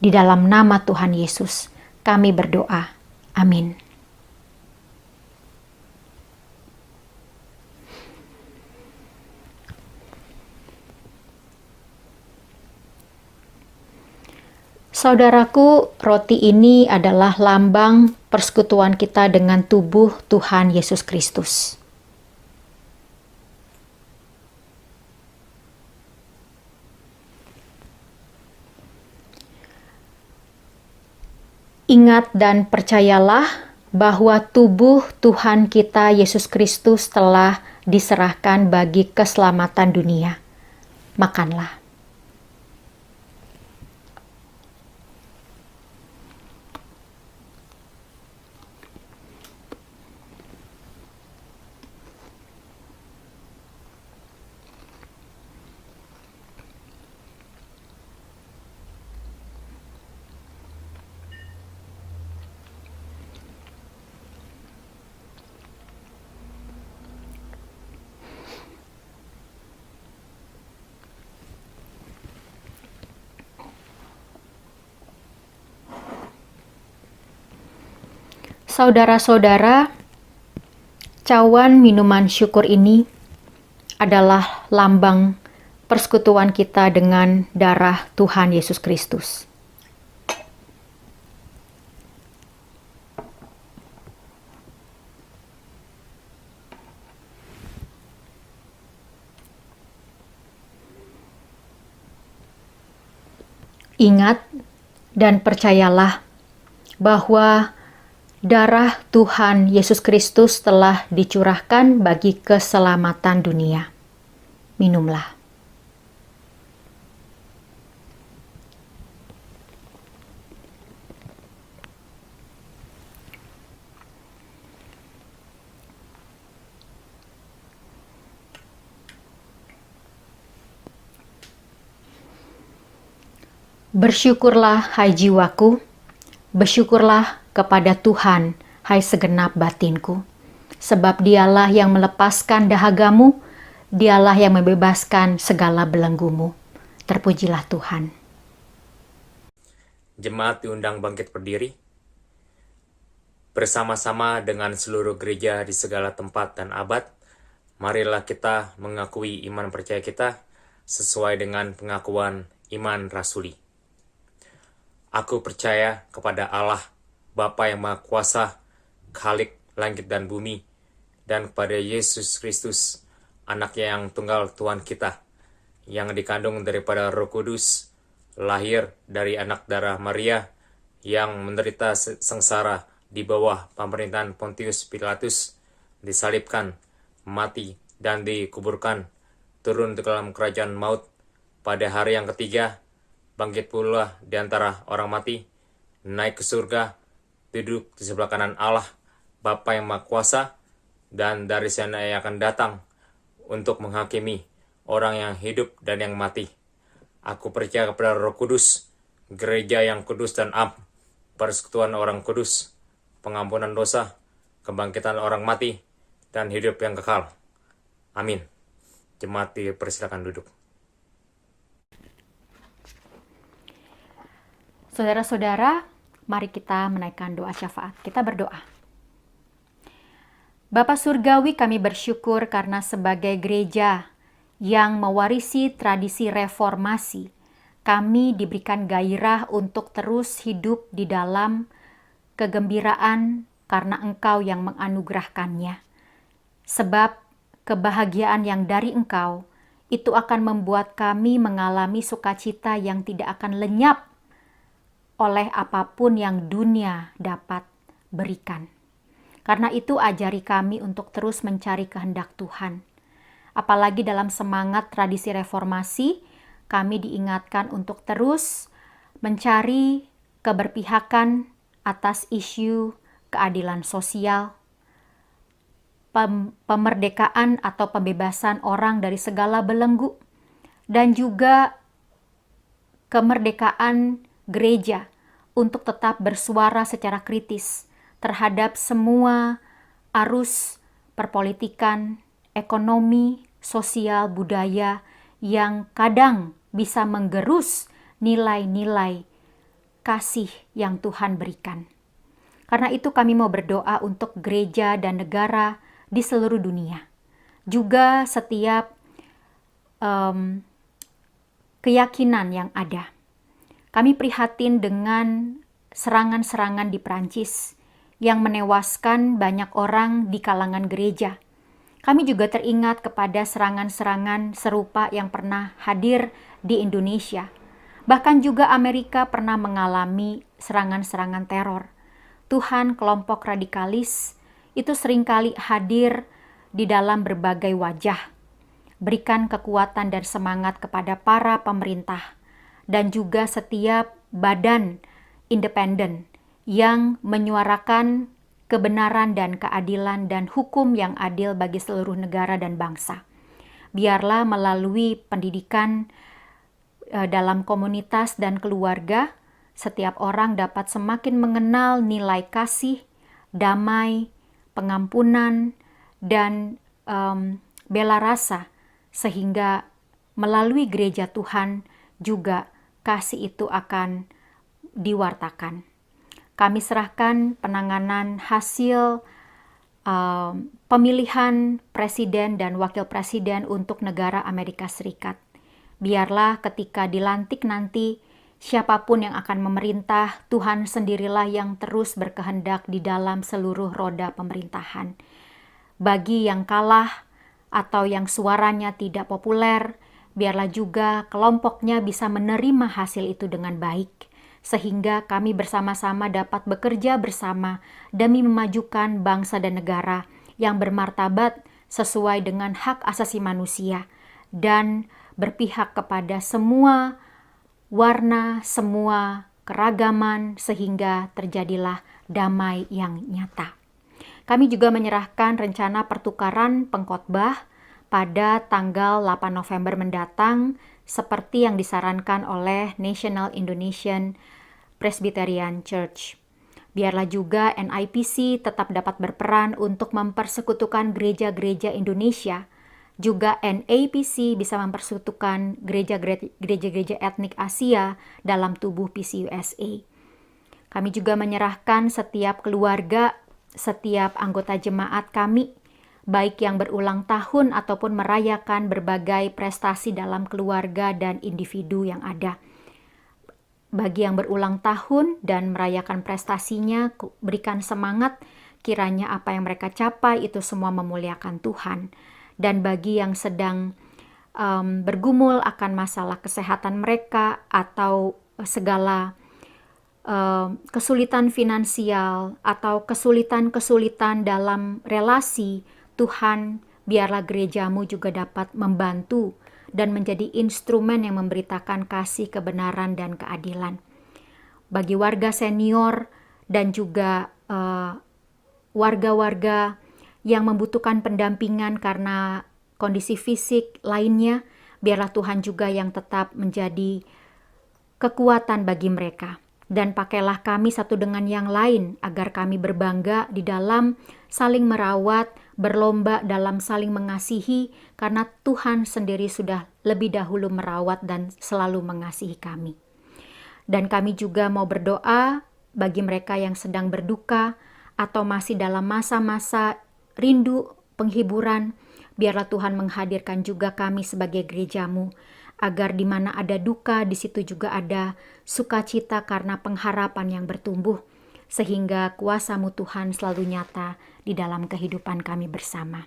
Di dalam nama Tuhan Yesus, kami berdoa. Amin. Saudaraku, roti ini adalah lambang persekutuan kita dengan tubuh Tuhan Yesus Kristus. Ingat dan percayalah bahwa tubuh Tuhan kita Yesus Kristus telah diserahkan bagi keselamatan dunia. Makanlah. Saudara-saudara, cawan minuman syukur ini adalah lambang persekutuan kita dengan darah Tuhan Yesus Kristus. Ingat dan percayalah bahwa darah Tuhan Yesus Kristus telah dicurahkan bagi keselamatan dunia. Minumlah. Bersyukurlah, hai jiwaku, bersyukurlah kepada Tuhan, hai segenap batinku, sebab Dialah yang melepaskan dahagamu, Dialah yang membebaskan segala belenggumu. Terpujilah Tuhan. Jemaat diundang bangkit berdiri, bersama-sama dengan seluruh gereja di segala tempat dan abad. Marilah kita mengakui iman percaya kita sesuai dengan pengakuan iman rasuli. Aku percaya kepada Allah, Bapa yang Maha Kuasa, Khalik langit dan bumi, dan kepada Yesus Kristus, Anaknya yang tunggal Tuhan kita, yang dikandung daripada Roh Kudus, lahir dari anak darah Maria, yang menderita sengsara di bawah pemerintahan Pontius Pilatus, disalibkan, mati, dan dikuburkan, turun ke dalam kerajaan maut, pada hari yang ketiga, bangkit pula di antara orang mati, naik ke surga, duduk di sebelah kanan Allah, Bapa yang Maha Kuasa, dan dari sana Ia akan datang untuk menghakimi orang yang hidup dan yang mati. Aku percaya kepada Roh Kudus, gereja yang kudus dan am, persekutuan orang kudus, pengampunan dosa, kebangkitan orang mati, dan hidup yang kekal. Amin. Jemaat dipersilakan duduk. Saudara-saudara, mari kita menaikkan doa syafaat. Kita berdoa. Bapa Surgawi, kami bersyukur karena sebagai gereja yang mewarisi tradisi reformasi, kami diberikan gairah untuk terus hidup di dalam kegembiraan karena Engkau yang menganugerahkannya. Sebab kebahagiaan yang dari Engkau itu akan membuat kami mengalami sukacita yang tidak akan lenyap oleh apapun yang dunia dapat berikan. Karena itu ajari kami untuk terus mencari kehendak Tuhan. Apalagi dalam semangat tradisi reformasi, kami diingatkan untuk terus mencari keberpihakan atas isu keadilan sosial, pemerdekaan atau pembebasan orang dari segala belenggu, dan juga kemerdekaan gereja untuk tetap bersuara secara kritis terhadap semua arus perpolitikan, ekonomi, sosial, budaya yang kadang bisa menggerus nilai-nilai kasih yang Tuhan berikan. Karena itu kami mau berdoa untuk gereja dan negara di seluruh dunia. Juga setiap keyakinan yang ada. Kami prihatin dengan serangan-serangan di Prancis yang menewaskan banyak orang di kalangan gereja. Kami juga teringat kepada serangan-serangan serupa yang pernah hadir di Indonesia. Bahkan juga Amerika pernah mengalami serangan-serangan teror. Tuhan, kelompok radikalis itu seringkali hadir di dalam berbagai wajah. Berikan kekuatan dan semangat kepada para pemerintah dan juga setiap badan independen yang menyuarakan kebenaran dan keadilan dan hukum yang adil bagi seluruh negara dan bangsa. Biarlah melalui pendidikan dalam komunitas dan keluarga, setiap orang dapat semakin mengenal nilai kasih, damai, pengampunan, dan bela rasa, sehingga melalui gereja Tuhan juga kasih itu akan diwartakan. Kami serahkan penanganan hasil pemilihan presiden dan wakil presiden untuk negara Amerika Serikat. Biarlah ketika dilantik nanti, siapapun yang akan memerintah, Tuhan sendirilah yang terus berkehendak di dalam seluruh roda pemerintahan. Bagi yang kalah atau yang suaranya tidak populer, biarlah juga kelompoknya bisa menerima hasil itu dengan baik, sehingga kami bersama-sama dapat bekerja bersama demi memajukan bangsa dan negara yang bermartabat sesuai dengan hak asasi manusia dan berpihak kepada semua warna, semua keragaman, sehingga terjadilah damai yang nyata. Kami juga menyerahkan rencana pertukaran pengkhotbah pada tanggal 8 November mendatang seperti yang disarankan oleh National Indonesian Presbyterian Church. Biarlah juga NIPC tetap dapat berperan untuk mempersekutukan gereja-gereja Indonesia. Juga NAPC bisa mempersekutukan gereja-gereja etnik Asia dalam tubuh PCUSA. Kami juga menyerahkan setiap keluarga, setiap anggota jemaat kami, baik yang berulang tahun ataupun merayakan berbagai prestasi dalam keluarga dan individu yang ada. Bagi yang berulang tahun dan merayakan prestasinya, berikan semangat, kiranya apa yang mereka capai itu semua memuliakan Tuhan. Dan bagi yang sedang bergumul akan masalah kesehatan mereka atau segala kesulitan finansial atau kesulitan-kesulitan dalam relasi, Tuhan, biarlah gerejamu juga dapat membantu dan menjadi instrumen yang memberitakan kasih, kebenaran, dan keadilan. Bagi warga senior dan juga warga-warga yang membutuhkan pendampingan karena kondisi fisik lainnya, biarlah Tuhan juga yang tetap menjadi kekuatan bagi mereka. Dan pakailah kami satu dengan yang lain agar kami berbangga di dalam saling merawat, berlomba dalam saling mengasihi, karena Tuhan sendiri sudah lebih dahulu merawat dan selalu mengasihi kami. Dan kami juga mau berdoa bagi mereka yang sedang berduka atau masih dalam masa-masa rindu penghiburan, biarlah Tuhan menghadirkan juga kami sebagai gerejamu, agar di mana ada duka, di situ juga ada sukacita karena pengharapan yang bertumbuh, sehingga kuasa-Mu Tuhan selalu nyata di dalam kehidupan kami bersama.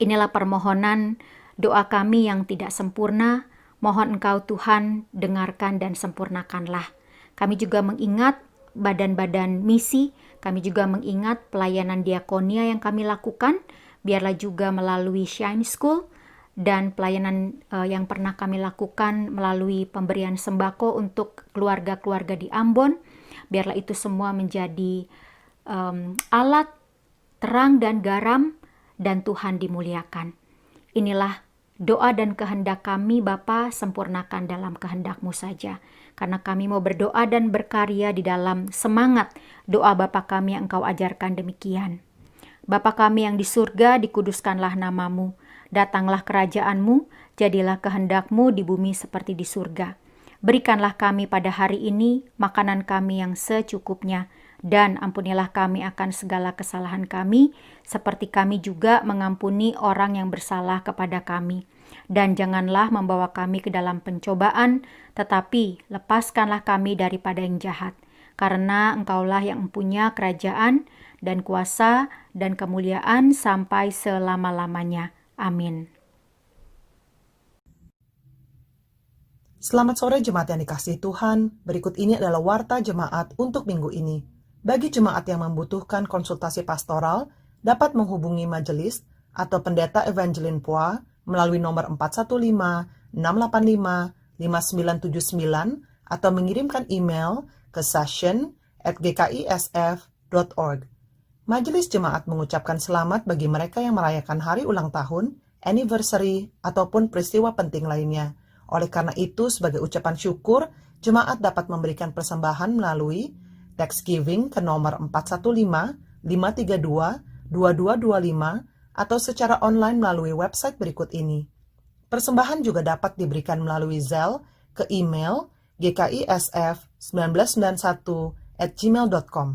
Inilah permohonan doa kami yang tidak sempurna, mohon Engkau Tuhan dengarkan dan sempurnakanlah. Kami juga mengingat badan-badan misi, kami juga mengingat pelayanan diakonia yang kami lakukan, biarlah juga melalui Shine School, dan pelayanan yang pernah kami lakukan melalui pemberian sembako untuk keluarga-keluarga di Ambon. Biarlah itu semua menjadi alat terang dan garam, dan Tuhan dimuliakan. Inilah doa dan kehendak kami, Bapa, sempurnakan dalam kehendak-Mu saja. Karena kami mau berdoa dan berkarya di dalam semangat doa Bapa kami yang Engkau ajarkan demikian. Bapa kami yang di surga, dikuduskanlah nama-Mu. Datanglah kerajaan-Mu, jadilah kehendak-Mu di bumi seperti di surga. Berikanlah kami pada hari ini makanan kami yang secukupnya, dan ampunilah kami akan segala kesalahan kami, seperti kami juga mengampuni orang yang bersalah kepada kami. Dan janganlah membawa kami ke dalam pencobaan, tetapi lepaskanlah kami daripada yang jahat. Karena Engkaulah yang mempunyai kerajaan dan kuasa dan kemuliaan sampai selama-lamanya. Amin. Selamat sore jemaat yang dikasihi Tuhan. Berikut ini adalah warta jemaat untuk minggu ini. Bagi jemaat yang membutuhkan konsultasi pastoral, dapat menghubungi majelis atau pendeta Evangeline Poa melalui nomor 415-685-5979 atau mengirimkan email ke session@gkisf.org. Majelis Jemaat mengucapkan selamat bagi mereka yang merayakan hari ulang tahun, anniversary, ataupun peristiwa penting lainnya. Oleh karena itu, sebagai ucapan syukur, Jemaat dapat memberikan persembahan melalui Thanksgiving ke nomor 415-532-2225 atau secara online melalui website berikut ini. Persembahan juga dapat diberikan melalui Zelle ke email gkisf1991@gmail.com.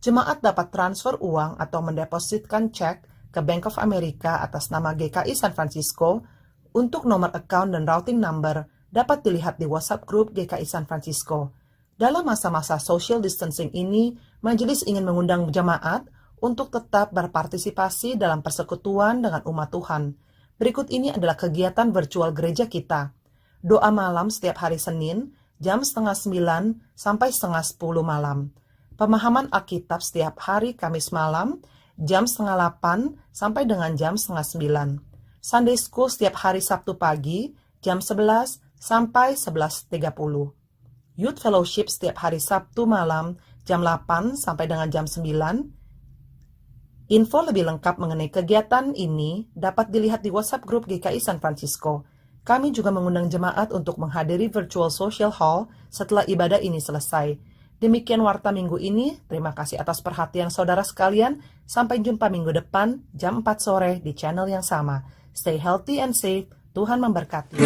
Jemaat dapat transfer uang atau mendepositkan cek ke Bank of America atas nama GKI San Francisco. Untuk nomor account dan routing number dapat dilihat di WhatsApp Group GKI San Francisco. Dalam masa-masa social distancing ini, majelis ingin mengundang jemaat untuk tetap berpartisipasi dalam persekutuan dengan umat Tuhan. Berikut ini adalah kegiatan virtual gereja kita. Doa malam setiap hari Senin, jam 8:30 sampai 9:30 malam. Pemahaman Alkitab setiap hari Kamis malam, jam 7:30 sampai dengan jam 8:30. Sunday School setiap hari Sabtu pagi, jam 11 sampai 11:30. Youth Fellowship setiap hari Sabtu malam, jam 8 sampai dengan jam 9. Info lebih lengkap mengenai kegiatan ini dapat dilihat di WhatsApp Group GKI San Francisco. Kami juga mengundang jemaat untuk menghadiri virtual social hall setelah ibadah ini selesai. Demikian warta minggu ini. Terima kasih atas perhatian saudara sekalian. Sampai jumpa minggu depan, jam 4 sore di channel yang sama. Stay healthy and safe. Tuhan memberkati.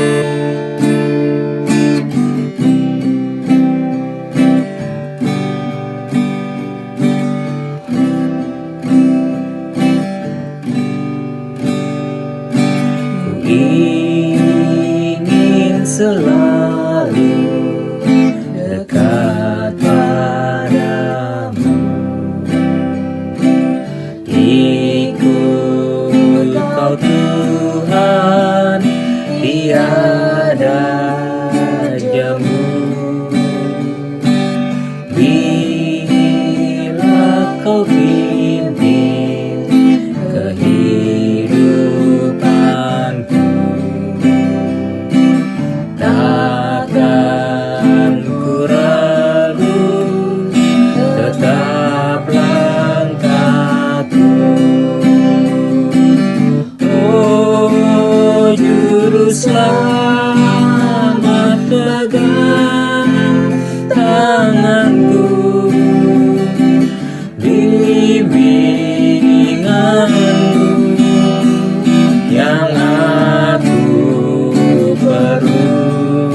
Ingin selalu dekat padamu, ikut Kau Tuhan, tiada jemu. Bila Kau pimpin kehidupanku, takkan ku ragu, tetap langkahku. Oh Juru Selamat, pegang tanganku, bimbinganmu yang aku perlu.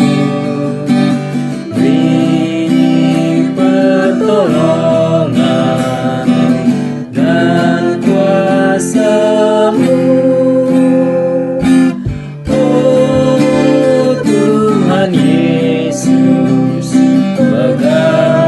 Beri pertolongan dan kuasa-Mu. Oh Tuhan Yesus, pegang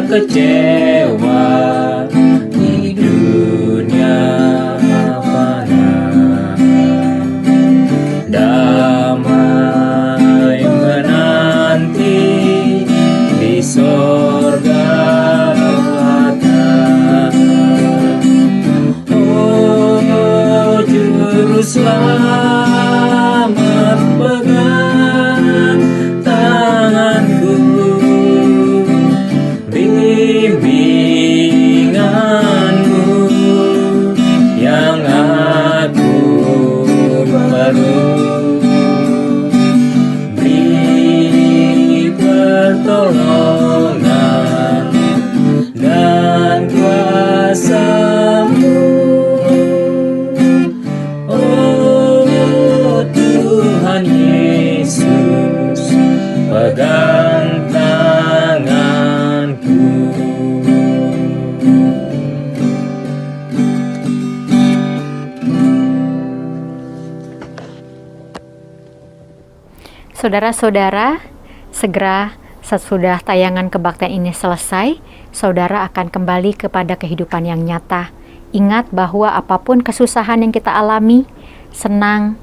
kecewa di dunia fana. Damai menanti di sorga belaka. Oh Juru Selamat, pegang tanganku, bimbinganmu yang aku perlu. Beri pertolongan dan kuasa-Mu, oh Tuhan Yesus, pegang tanganku. Saudara-saudara, segera sesudah tayangan kebaktian ini selesai, saudara akan kembali kepada kehidupan yang nyata. Ingat bahwa apapun kesusahan yang kita alami, senang,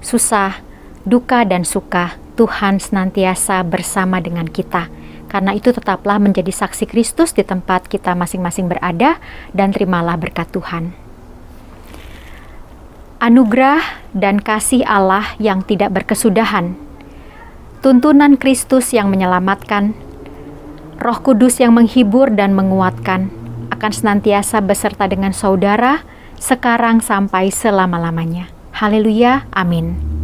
susah, duka dan suka, Tuhan senantiasa bersama dengan kita. Karena itu tetaplah menjadi saksi Kristus di tempat kita masing-masing berada dan terimalah berkat Tuhan. Anugerah dan kasih Allah yang tidak berkesudahan, tuntunan Kristus yang menyelamatkan, Roh Kudus yang menghibur dan menguatkan akan senantiasa beserta dengan saudara sekarang sampai selama-lamanya. Haleluya, amin.